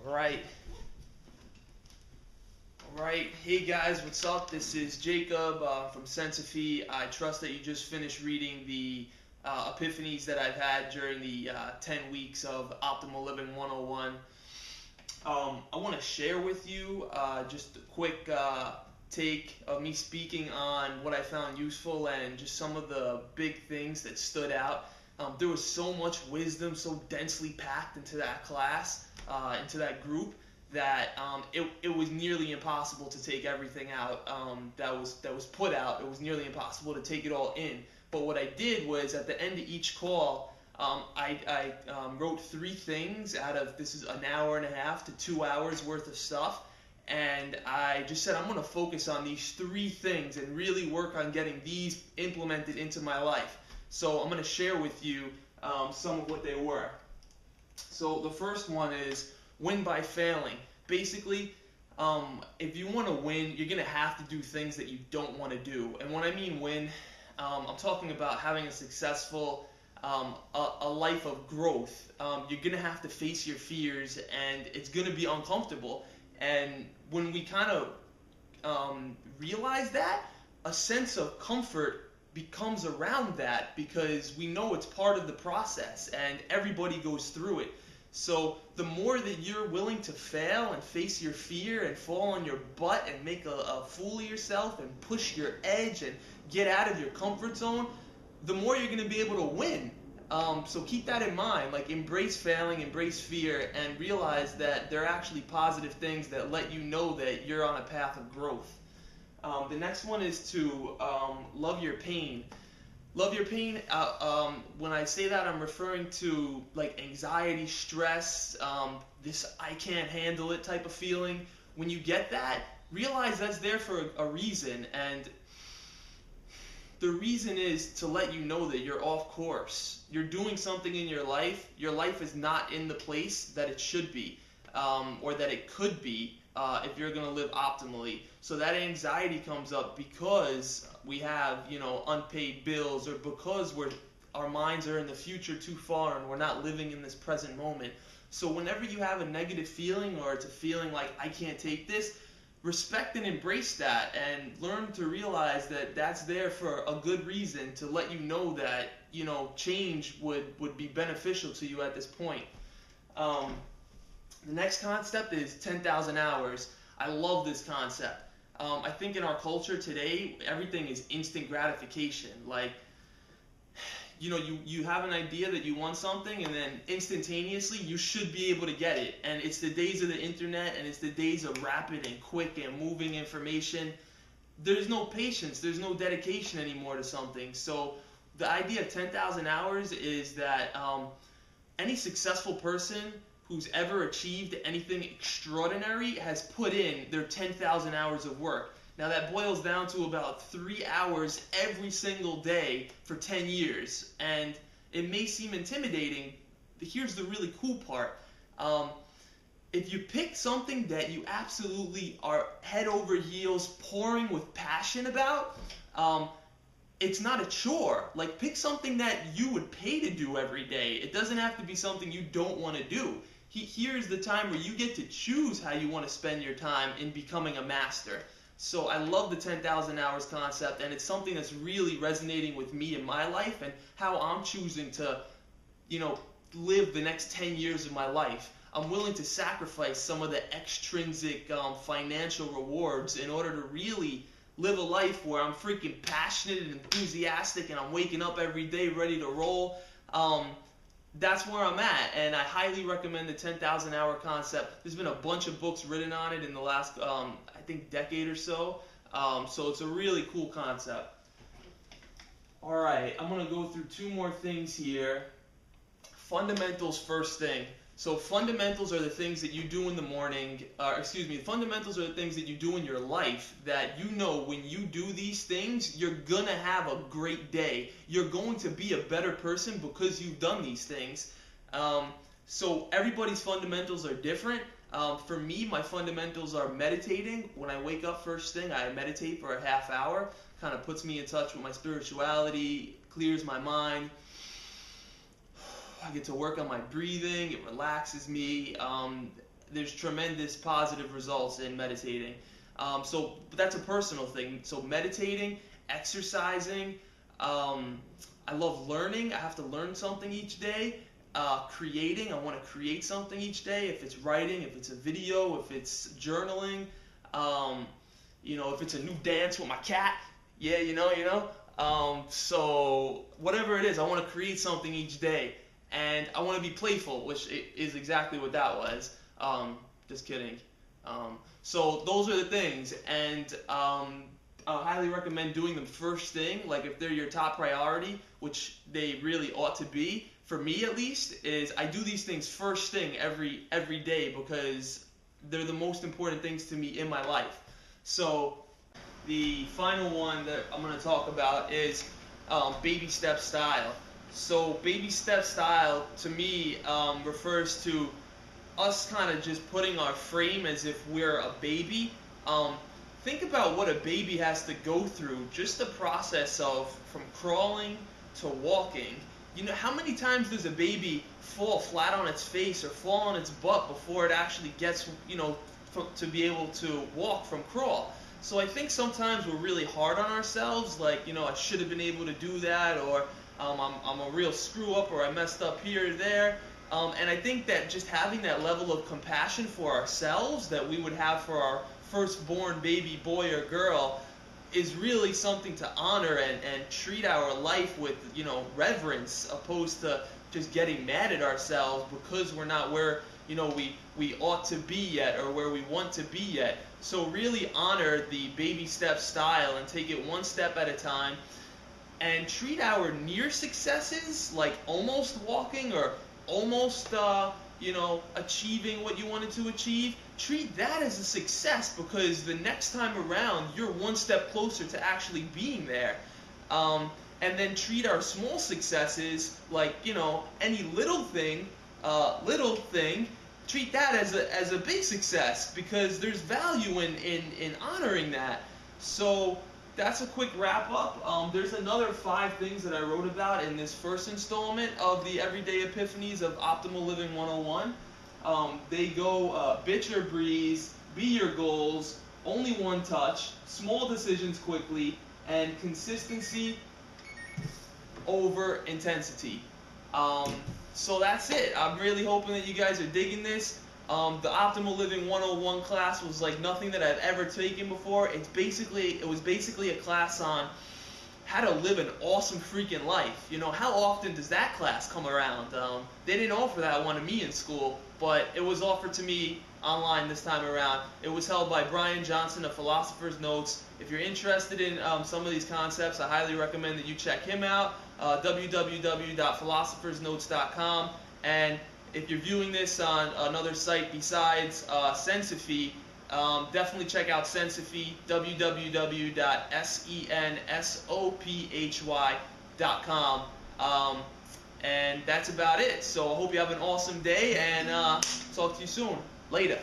Alright. Alright. Hey guys, what's up? This is Jacob from Sensophy. I trust that you just finished reading the epiphanies that I've had during the 10 weeks of Optimal Living 101. I want to share with you just a quick take of me speaking on what I found useful and just some of the big things that stood out. There was so much wisdom so densely packed into that class, into that group, that it was nearly impossible to take everything out that was put out. It was nearly impossible to take it all in. But what I did was, at the end of each call, I wrote 3 things out of, this is an hour and a half to 2 hours worth of stuff, and I just said I'm going to focus on these 3 things and really work on getting these implemented into my life. So I'm going to share with you some of what they were. So the first one is win by failing. Basically, if you want to win, you're going to have to do things that you don't want to do. And when I mean win, I'm talking about having a successful a life of growth. You're going to have to face your fears, and it's going to be uncomfortable. And when we kind of realize that, a sense of comfort becomes around that, because we know it's part of the process and everybody goes through it. So the more that you're willing to fail and face your fear and fall on your butt and make a fool of yourself and push your edge and get out of your comfort zone, the more you're going to be able to win. So keep that in mind. Like, embrace failing, embrace fear, and realize that there are actually positive things that let you know that you're on a path of growth. The next one is to love your pain. Love your pain. When I say that, I'm referring to like anxiety, stress, this I can't handle it type of feeling. When you get that, realize that's there for a reason, and the reason is to let you know that you're off course. You're doing something in your life. Your life is not in the place that it should be, or that it could be, if you're going to live optimally. So that anxiety comes up because we have, unpaid bills, or because our minds are in the future too far and we're not living in this present moment. So whenever you have a negative feeling, or it's a feeling like I can't take this, respect and embrace that, and learn to realize that that's there for a good reason, to let you know that, change would be beneficial to you at this point. The next concept is 10,000 hours. I love this concept. I think in our culture today, everything is instant gratification. Like, you have an idea that you want something, and then instantaneously you should be able to get it. And it's the days of the internet, and it's the days of rapid and quick and moving information. There's no patience, there's no dedication anymore to something. So the idea of 10,000 hours is that any successful person who's ever achieved anything extraordinary has put in their 10,000 hours of work. Now that boils down to about 3 hours every single day for 10 years. And it may seem intimidating, but here's the really cool part. If you pick something that you absolutely are head over heels pouring with passion about, it's not a chore. Like, pick something that you would pay to do every day. It doesn't have to be something you don't want to do. Here's the time where you get to choose how you want to spend your time in becoming a master. So I love the 10,000 hours concept, and it's something that's really resonating with me in my life and how I'm choosing to, live the next 10 years of my life. I'm willing to sacrifice some of the extrinsic financial rewards in order to really live a life where I'm freaking passionate and enthusiastic, and I'm waking up every day ready to roll. That's where I'm at, and I highly recommend the 10,000 hour concept. There's been a bunch of books written on it in the last, I think, decade or so. So it's a really cool concept. All right, I'm going to go through 2 more things here. Fundamentals first thing. So fundamentals are the things that you do in the morning, fundamentals are the things that you do in your life that when you do these things, you're going to have a great day. You're going to be a better person because you've done these things. So everybody's fundamentals are different. For me, my fundamentals are meditating. When I wake up first thing, I meditate for a half hour. Kind of puts me in touch with my spirituality, clears my mind. I get to work on my breathing. It relaxes me. there's tremendous positive results in meditating. But that's a personal thing. So meditating, exercising, I love learning. I have to learn something each day. Creating, I want to create something each day. If it's writing, if it's a video, if it's journaling, if it's a new dance with my cat, so whatever it is, I want to create something each day, and I want to be playful, which is exactly what that was. Just kidding. So those are the things, and I highly recommend doing them first thing. Like if they're your top priority, which they really ought to be. For me at least, is I do these things first thing every day because they're the most important things to me in my life. So the final one that I'm going to talk about is baby step style. So baby step style to me refers to us kind of just putting our frame as if we're a baby. Think about what a baby has to go through, just the process of from crawling to walking. How many times does a baby fall flat on its face or fall on its butt before it actually gets, to be able to walk from crawl? So I think sometimes we're really hard on ourselves, like, I should have been able to do that, or I'm a real screw up, or I messed up here or there. And I think that just having that level of compassion for ourselves that we would have for our firstborn baby boy or girl is really something to honor and treat our life with, reverence, opposed to just getting mad at ourselves because we're not where, we ought to be yet or where we want to be yet. So really honor the baby step style and take it one step at a time, and treat our near successes like almost walking or almost, achieving what you wanted to achieve. Treat that as a success because the next time around you're one step closer to actually being there. And then treat our small successes like, any little thing, treat that as a big success because there's value in honoring that. So that's a quick wrap up. There's another 5 things that I wrote about in this first installment of the Everyday Epiphanies of Optimal Living 101. They go bitch or breeze, be your goals, only one touch, small decisions quickly, and consistency over intensity. So that's it. I'm really hoping that you guys are digging this. The Optimal Living 101 class was like nothing that I've ever taken before. It was basically a class on how to live an awesome freaking life. How often does that class come around? They didn't offer that one to me in school, but it was offered to me online this time around. It was held by Brian Johnson of Philosopher's Notes. If you're interested in some of these concepts, I highly recommend that you check him out, www.philosophersnotes.com. And if you're viewing this on another site besides Sensiphy, definitely check out Sensiphy, www.sensophy.com. And that's about it. So I hope you have an awesome day, and talk to you soon. Later.